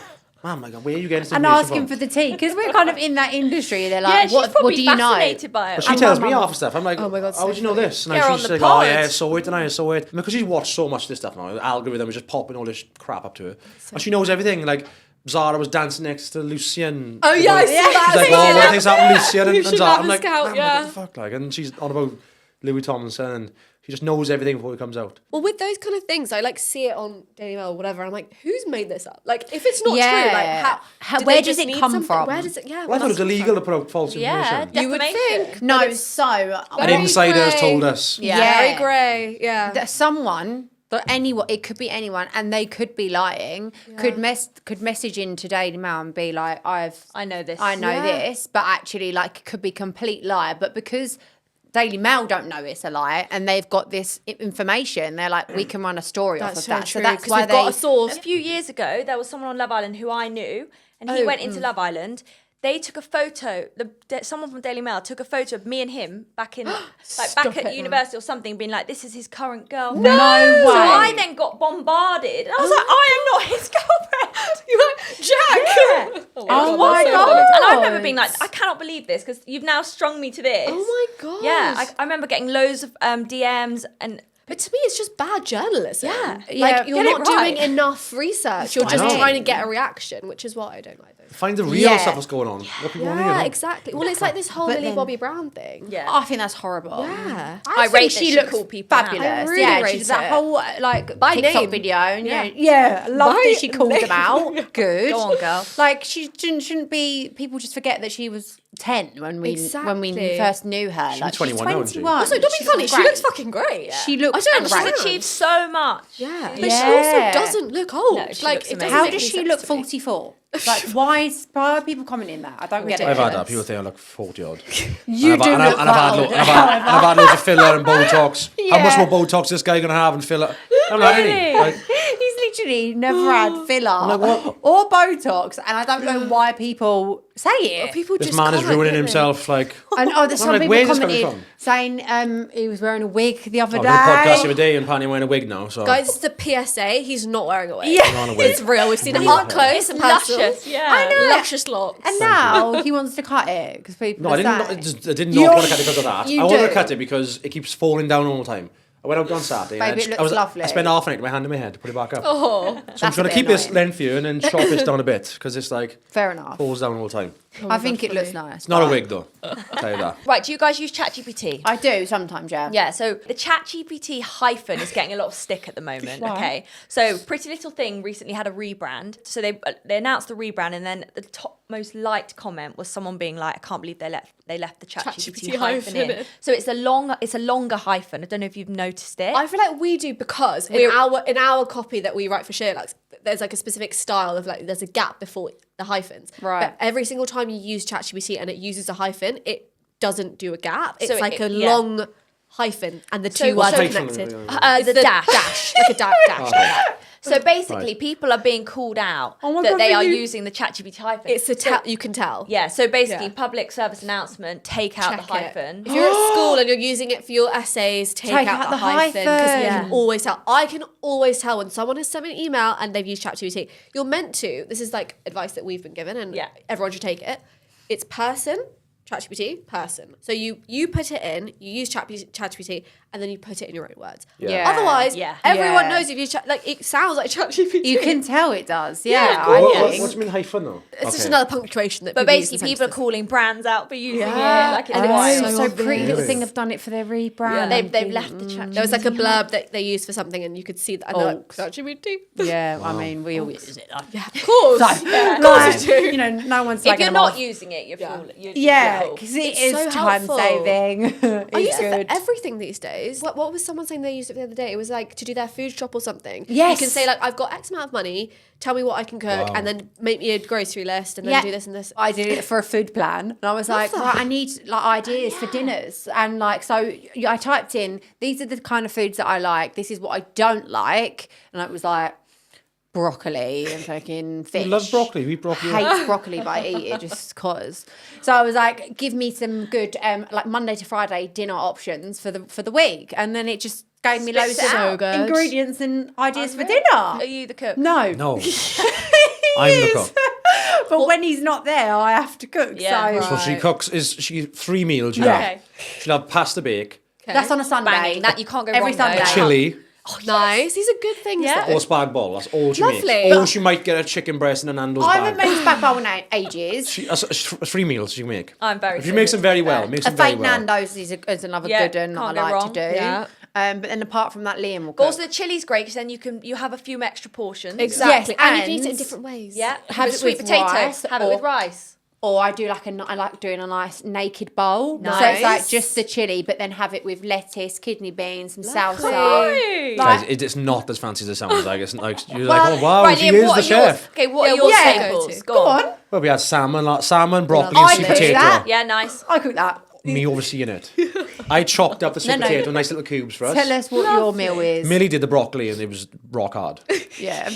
oh my God, where are you getting this And information asking from? for the tea because we're kind of in that industry. They're yeah, like, she's what probably do you know? fascinated by it. But she tells me half the stuff. I'm like, Oh my God, how so would you know funny. this? And Get her on she's the like, pod. oh yeah, I saw it and I saw it. Because she's watched so much of this stuff now. The algorithm is just popping all this crap up to her. And she knows everything. Like, Zara was dancing next to Lucien. Oh yeah, I saw that. She's like, oh, what things happened to Lucien You and should Zara? have I'm a like, scout, "Man, yeah." what the fuck? Like, and she's on about Louis Tomlinson and she just knows everything before it comes out. Well, with those kind of things, I like see it on Daily Mail or whatever. I'm like, who's made this up? Like, if it's not Yeah. true, like how Where did they does just it need come something? from? Where does it? Yeah. Well, I thought it was illegal to put out false Yeah, information. You would defamation. think. No, so An Very insider has grey. told us. Yeah. Very grey. Yeah. that someone, but anyone, it could be anyone, and they could be lying. Could message in to Daily Mail and be like, I know this. I know Yeah. this, but actually, like, it could be complete lie. But because Daily Mail don't know it's a lie, and they've got this information. They're like, we can run a story off of that. So that's why we've got a source. A few years ago, there was someone on Love Island who I knew, and he went into Love Island. They took a photo. Someone from Daily Mail took a photo of me and him back in, back at university or something, being like, "This is his current girlfriend." No way. So I then got bombarded. And I was like, "I am not his girlfriend." You're like, Jack. Yeah. Oh my God. And I remember being like, "I cannot believe this because you've now strung me to this." Oh my God. Yeah, I remember getting loads of DMs and. But to me, it's just bad journalism. Yeah. Like, you're get it not doing right. enough research. You're just trying to get a reaction, which is what I don't like. Find the real stuff that's going on. What people want to hear. Yeah, exactly. Well, it's like this whole Millie Bobby Brown thing. Yeah. I think that's horrible. Yeah. I rate think that she she looks called people out. fabulous. I really yeah, rate she did that it. whole like By TikTok name. video. And, Yeah. yeah, I love By that she called name. them out. Good. Go on, girl. Like she shouldn't be. People just forget that she was 10 when we Exactly. first knew her. She's Like 21 now, isn't she? 21. Also, don't be She's funny. She great. looks fucking great. She looks I don't And she's great. achieved so much. Yeah. But Yeah. she also doesn't look old. No, she like, looks it doesn't amazing. How make does any she sense look to me. 44? Like, why are people commenting that? I don't get it. I've had that. People think I look 40 odd. You do and look I've had quite old. I've had loads of filler and Botox. How much Yeah. more Botox is this guy going to have and filler? I'm not any. Like, He's literally never had filler or Botox, and I don't know why people say it. People this just man is can't, ruining don't they? himself. Like, And there's I'm some like, people where's this coming commented from? saying he was wearing a wig the other I day. did a podcast the other day and Panny wearing a wig now. So Guys, it's a PSA. He's not wearing a wig. Yeah. on a wig. It's real. We've seen it Real up hair. close and personal. Luscious, yeah. I know. Luscious locks. And now he wants to cut it because people. No, are I didn't. saying- I did not You're- want to cut it because of that. you I wanted to do. cut it because it keeps falling down all the time. I went out on Saturday. Baby, and it looks lovely. I spent half an hour with my hand in my head to put it back up. Oh. So I'm That's just going a to bit keep this annoying. lengthier and then chop this down a bit because it's like Fair enough. falls down all the time. I think it looks nice. It's not a wig though. I'll tell you that. Right, do you guys use ChatGPT? I do sometimes, yeah. Yeah, so the ChatGPT Hyphen is getting a lot of stick at the moment. Why? Okay, so Pretty Little Thing recently had a rebrand. So they announced the rebrand, and then the top most liked comment was someone being like, "I can't believe they left the ChatGPT hyphen in." So it's a longer hyphen. I don't know if you've noticed it. I feel like we do because in our copy that we write for Sherlock, there's like a specific style of like there's a gap before the hyphens. Right. But every single time you use ChatGPT and it uses a hyphen, it doesn't do a gap. It's So like a yeah. long hyphen and the So two words what's are hyphen? connected. the It's dash. like a dash. So basically, Right. people are being called out Oh my that God, they are you- using the ChatGPT hyphen. It's a tell. You can tell. Yeah, so basically, Yeah. public service announcement, take out Check the hyphen. If you're at school and you're using it for your essays, take out the hyphen because you hyphen. can always tell. I can always tell when someone has sent me an email and they've used ChatGPT. You're meant to. This is like advice that we've been given, and Yeah. everyone should take it. It's person. ChatGPT, person. So you put it in, you use ChatGPT, and then you put it in your own words. Yeah. Otherwise, Yeah. everyone Yeah. knows if you like it sounds like ChatGPT. You can tell it does. Yeah, of I course. think. What do you mean hyphen though? It's just another punctuation that. But people use basically, in people are sentences. calling brands out for using Yeah. it. Like, And it's it's wild. so so obvious. Pretty Little Really? Thing have done it for their rebrand. They've left the ChatGPT. There was like a blurb that they used for something, and you could see that. And they're like, ChatGPT. Yeah, I mean, we all use it. Yeah, of course. Of course you know, no one's If slagging you're them not off. using it, you're fooling. Yeah, cool. because it It's is so time helpful. saving. I use It's it good. for everything these days. What was someone saying they used it the other day? It was like to do their food shop or something. Yes. You can say like, I've got X amount of money, tell me what I can cook, Wow. and then make me a grocery list, and then do this and this. I did it for a food plan, and I was like, that. right, I need like ideas for dinners, and like so I typed in these are the kind of foods that I like. This is what I don't like, and it was like broccoli and fucking fish. You love broccoli. We eat broccoli. Hate broccoli, but I eat it just cause. So I was like, give me some good like Monday to Friday dinner options for the week, and then it just gave me loads Spits it out. of So good. ingredients and ideas for dinner. Are you the cook? No, No. I'm the cook. but when he's not there, I have to cook. Yeah, so So she cooks is she 3 meals. Yeah. Okay. She'll have pasta bake, that's on a Sunday. Banging. That you can't go Every wrong, though. Sunday. chili, Nice. These are good things. Yeah. though. or spag bol. That's all she Lovely. makes. Or she might get a chicken breast in a Nando's I bag. haven't made spag bowl in ages. That's 3 meals she can make. I'm very If she good makes them with very that. well, makes A them very fake well. Nando's is another Yeah, good one that I can't go like wrong. to do. Yeah. But then apart from that, Liam will But cook. also the chili's great because then you have a few extra portions. Exactly. Yes, and you can eat it in and- different ways. Yeah. Have Have it sweet with potato. rice Have it or- with rice. Or I do I like doing a nice naked bowl. So Nice. it's like just the chili, but then have it with lettuce, kidney beans, some salsa. Lovely. Guys, it's not as fancy as it sounds. Like it's like you're Well, like, oh wow, Right, she Liam, is what the are yours? chef. Okay, what are Yeah, your what's your staples? go-to? Go Go on. on. Well, we had salmon, broccoli, I and sweet cook potato. that. Yeah, nice. I cook that me overseeing it. I chopped up the sweet potato, nice little cubes for us. Tell us what your meal is. Millie did the broccoli and it was rock hard. Yeah.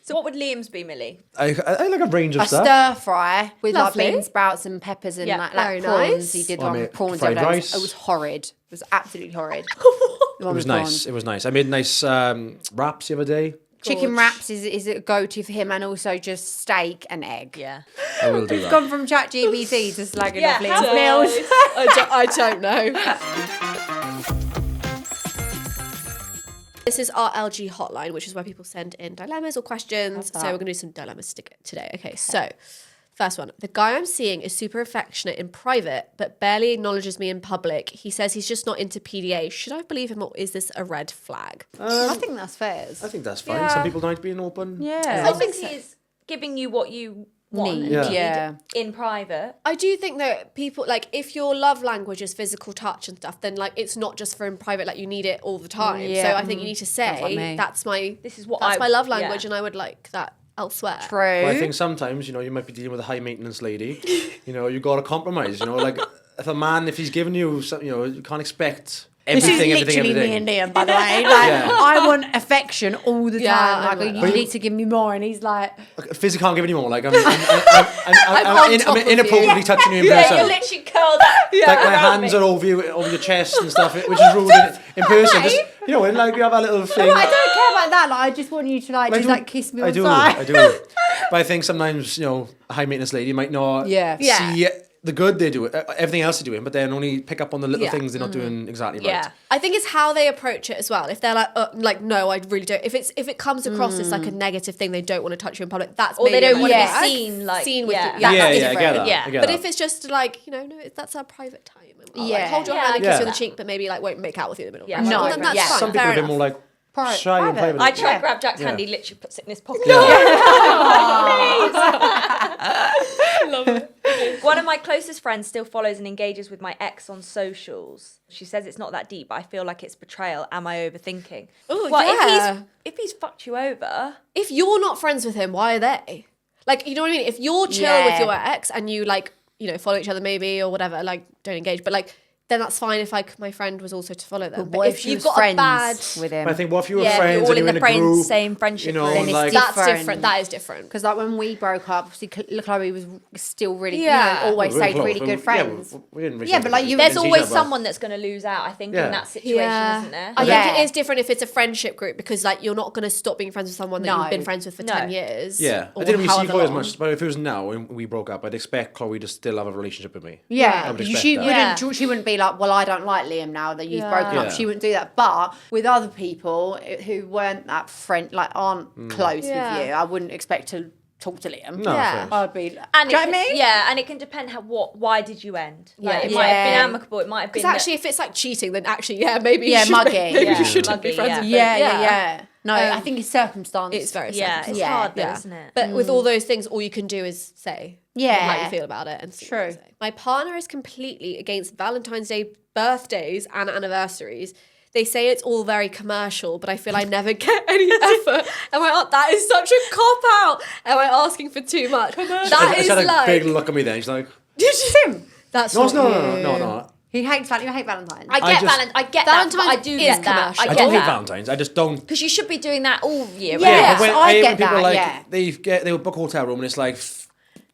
So what would Liam's be, Millie? I like a range of A stuff. stir fry with Lovely. like bean sprouts and peppers and Yeah, like very prawns. nice. He did Oh, one mate, with prawns. fried the other day. rice. It was horrid. It was absolutely horrid. It was nice. It was nice. I made nice wraps the other day. Chicken wraps is a go-to for him, and also just steak and egg. Yeah. I will do that. Gone from ChatGPT to slagging Yeah, off Liam's how- meals. I don't know. This is our LG hotline, which is where people send in dilemmas or questions. So we're going to do some dilemmas today. Okay, so first one. The guy I'm seeing is super affectionate in private, but barely acknowledges me in public. He says he's just not into PDA. Should I believe him or is this a red flag? I think that's fair. I think that's fine. Yeah. Some people like being open. Yeah. I think he's giving you what you want Need, and yeah. need in private. I do think that people, like, if your love language is physical touch and stuff, then, like, it's not just for in private, like, you need it all the time. Yeah. So I think you need to Sounds like say, me. that's my I- my love language yeah. and I would like that elsewhere. True. But I think sometimes, you might be dealing with a high maintenance lady. You got to compromise. Like if he's giving you something, you can't expect This is everything. literally me and Liam, by the way. Like, Yeah. I want affection all the Yeah, time. I'm Like, like you that. need to give me more, and he's like, Physically can't give any more. Like I'm on top of inappropriately you. touching you in Yeah, person. you literally curled up. Like my hands are over your chest and stuff, which is rude in person. Just, when like we have a little thing. I don't care about that. Like, I just want you to kiss me on I the do. side. I do. But I think sometimes a high maintenance lady might not Yeah. see the good they do, everything else they're doing, but then only pick up on the little Yeah. things they're not doing exactly right. Yeah. I think it's how they approach it as well. If they're like, no, I really don't. If it comes across as like a negative thing, they don't want to touch you in public. That's Or they maybe don't want to Yeah. be seen like seen with yeah. you. Yeah, that's I different. get that. Yeah. I get But that. if it's just like, no, that's our private time. I'll, Yeah. like, hold your Yeah. hand and kiss Yeah. you on the cheek, but maybe like won't make out with you in the middle. Yeah. Of the No, night. Then that's yeah. fine. some people Fair are a bit enough. more like Private. shy in private. I tried Yeah. to grab Jack's hand, he literally puts it in his pocket. Love it. One of my closest friends still follows and engages with my ex on socials. She says it's not that deep, but I feel like it's betrayal. Am I overthinking? Ooh, Well, yeah. if he's fucked you over, If you're not friends with him, why are they? Like, you know what I mean? If you're chill Yeah. with your ex and you follow each other maybe or whatever, like don't engage, but like then that's fine if like my friend was also to follow them. But what if if you you've was got a friends bad, with him? I think what if you were yeah, friends you're all and in you're the in a group, same friendship group. Then it's like that's different. different. That is different. Because like when we broke up, obviously Chloe was still really, Yeah. always Really stayed close. really good friends. We didn't really Yeah, but, like, you- There's didn't see each always other. someone that's going to lose out, I think, Yeah. in that situation, isn't there? I Yeah. think it is different if it's a friendship group because like you're not going to stop being friends with someone that No. you've been friends with for No. 10 years. Yeah, or I didn't really see however Chloe as long. much, but if it was now and we broke up, I'd expect Chloe to still have a relationship with me. Yeah, I would she expect that. wouldn't. She wouldn't be like, "Well, I don't like Liam now that you've Yeah. broken up." Yeah. She wouldn't do that. But with other people who weren't that friend, like aren't close Yeah. with you, I wouldn't expect to talk to Liam. No, Yeah. of course. I'd be. And do you know what I it mean? can, yeah, and it can depend why did you end? Like, Yeah. it might have been Yeah. amicable, it might have been Because actually, if it's like cheating, then actually, yeah, maybe Yeah, you should, muggy. maybe Yeah. you shouldn't Muggy, be friends yeah. with Yeah. them. No, I think it's circumstance. It's very yeah, simple. it's Yeah. hard though, Yeah. isn't it? But with all those things, all you can do is say Yeah. how you feel about it and see what True. you say. My partner is completely against Valentine's Day birthdays and anniversaries. They say it's all very commercial, but I feel I never get any effort. Am I? That is such a cop out. Am I asking for too much? That I is had a like. big look at me then. She's like, him. That's no, not you. no. He hates Valentine's. You hate Valentine's. I get just- I get that, but I Valentine's do is get that. commercial. I I get don't hate that. Valentine's. I just don't. Because you should be doing that all year. Yeah. round. but when I hate get when people that, like yeah. they would book a hotel room and it's like.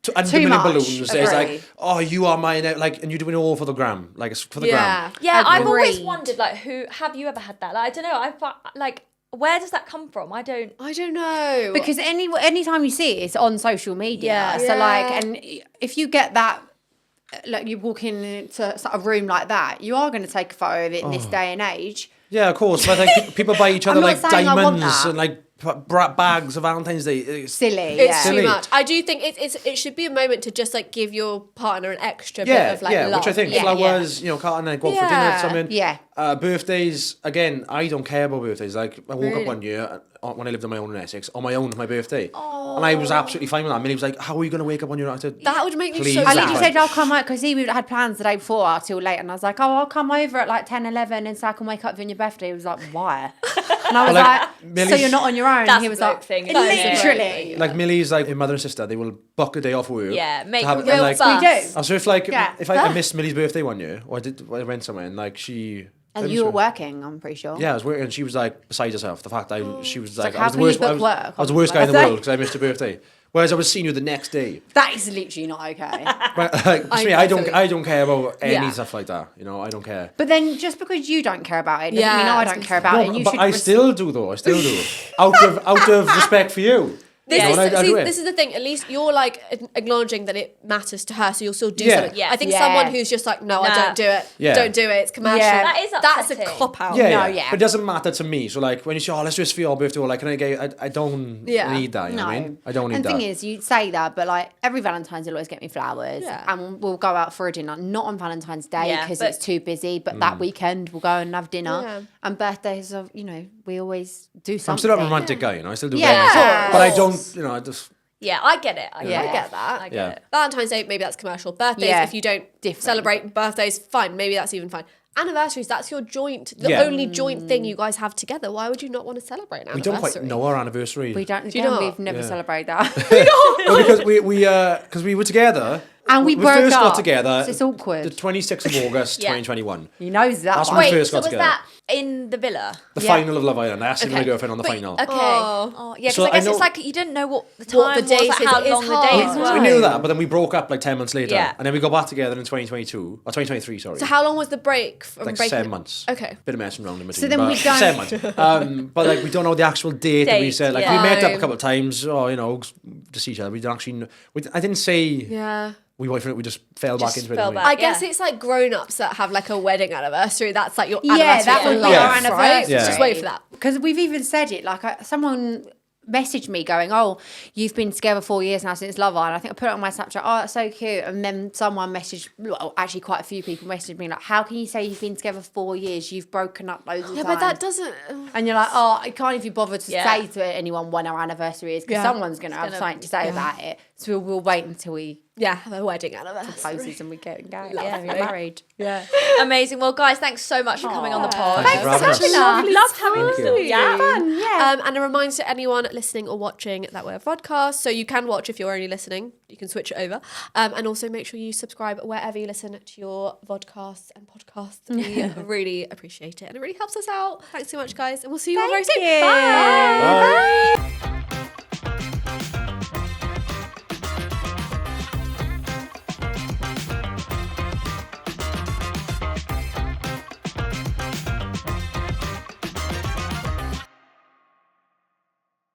100 Too million much. balloons. It's Agree. like, oh, you are mine. Like, and you're doing it all for the gram. Like, it's for the Yeah. gram. Yeah, I've always Agreed. wondered, like, who have you ever had that? Like, I don't know. Like, where does that come from? I don't. I don't know. Because anytime you see it, it's on social media. Yeah. So Yeah. like, and if you get that, like you walk into a room like that, you are going to take a photo of it in this day and age. Yeah, of course. But like, people buy each other I'm not like saying I want diamonds that. and like bags of Valentine's Day. It's, Silly. it's yeah. silly. too much. I do think it should be a moment to just like give your partner an extra yeah, bit of like yeah. love. Which I think Yeah, flowers, Carl and I go out for dinner Yeah. or something. Yeah. Birthdays, again, I don't care about birthdays. Like, I woke Really? up one year when I lived on my own in Essex, on my own for my birthday. And I was absolutely fine with that. Millie was like, how are you going to wake up when you're not to... That would make me Please, so I Exactly. literally sad. said I'll come out because he had plans the day before till late, and I was like, "Oh, I'll come over at like 10, 11 and so I can wake up for your birthday." He was like, "Why?" And I was Well, like, so Millie's- you're not on your own. That's And he was the like, thing, isn't it? literally. Like Millie's like her mother and sister, they will book a day off work. Yeah, make to have, a and, real like, fuss. We do. And so if like Yeah. if I missed Millie's birthday one year, or I went somewhere and like she. And you were working, I'm pretty sure. Yeah, I was working, and she was like beside herself. The fact she was like, how I was the can you worst. book work I was the worst guy in the on world because I missed her birthday. Whereas I was seeing you the next day. That is literally not okay. But like, to me, I don't care about any Yeah. stuff like that. You know, I don't care. But then just because you don't care about it doesn't mean Yeah, I don't care about it. And you but should I still do though. I still do. out of respect for you. This, You know, and I do it. this is the thing. At least you're like acknowledging that it matters to her, so you'll still do Yeah. something. Yeah. I think Yeah. someone who's just like, no, I Nah. don't do it. Yeah. Don't do it. It's commercial. Yeah. That is That's a upsetting. cop out. Yeah, No, yeah. yeah. But it doesn't matter to me. So like when you say, "Oh, let's do this for your birthday," or like, "Can I get?" I don't Yeah. need that. You know what I mean? I don't need And the that. thing is, you say that, but like every Valentine's you'll always get me flowers, Yeah. and we'll go out for a dinner. Not on Valentine's Day Yeah, because but- it's too busy, but that weekend we'll go and have dinner. Yeah. And birthdays are, we always do something. I'm still a romantic guy. You know, I still do. Yeah, things. of But I course. don't. You know, I just. Yeah, I get it. I Yeah. get I get that. I get Yeah. it. Valentine's Day, maybe that's commercial. Birthdays, Yeah. if you don't Different. celebrate birthdays, fine. Maybe that's even fine. Anniversaries, that's your the Yeah. only joint thing you guys have together. Why would you not want to celebrate an We anniversary? don't quite know our anniversary. We don't. you Again, not? we've never Yeah. celebrated that. Well, because we were together. And we broke first up. got together. So it's awkward. The 26th of August, Yeah. 2021. He knows that. That's one. when we Wait, first so got was together. that in the villa? The Yeah. final of Love Island. I asked my Okay. girlfriend on the But- final. Okay. Oh. Oh, yeah, because So I guess I it's know- like you didn't know what the time What the was, days like is. how It is long the hard. days So were. we knew that, but then we broke up like 10 months later. Yeah. And then we got back together in 2022. Or 2023, sorry. So how long was the break from like breaking? 7 months. Okay. Bit of messing around in between. So then but we don't- 7 months. But like we don't know the actual date that we Date, said. Like yeah. we met up a No. couple of times, to see each other. We didn't actually. I didn't say Yeah. we boyfriend. We just fell back into it. fell didn't we? back. I guess Yeah. it's like grown-ups that have like a wedding anniversary. That's like your Yeah, anniversary. that would for be our life, right? anniversary. Yeah. Just wait for that. Because we've even said it. Like someone messaged me going, "Oh, you've been together 4 years now since Love Island." I think I put it on my Snapchat. Oh, that's so cute. And then someone messaged. Well, actually, quite a few people messaged me like, "How can you say you've been together 4 years? You've broken up loads of Yeah, times." but that doesn't. And you're like, "Oh, I can't even bother to Yeah. say to anyone when our anniversary is because Yeah. someone's going to have gonna- something to say about it." So we'll wait until he Yeah, have a wedding anniversary. proposes and we get engaged. Lovely. Yeah, we're married. Yeah. Amazing. Well, guys, thanks so much for coming on the pod. Thanks for having us. Love having Thank you. you. Yeah. Fun, yeah. And a reminder to anyone listening or watching that we're a podcast, so you can watch if you're only listening. You can switch it over, and also make sure you subscribe wherever you listen to your vodcasts and podcasts. We really appreciate it, and it really helps us out. Thanks so much, guys, and we'll see you all very soon. you. Bye. Bye.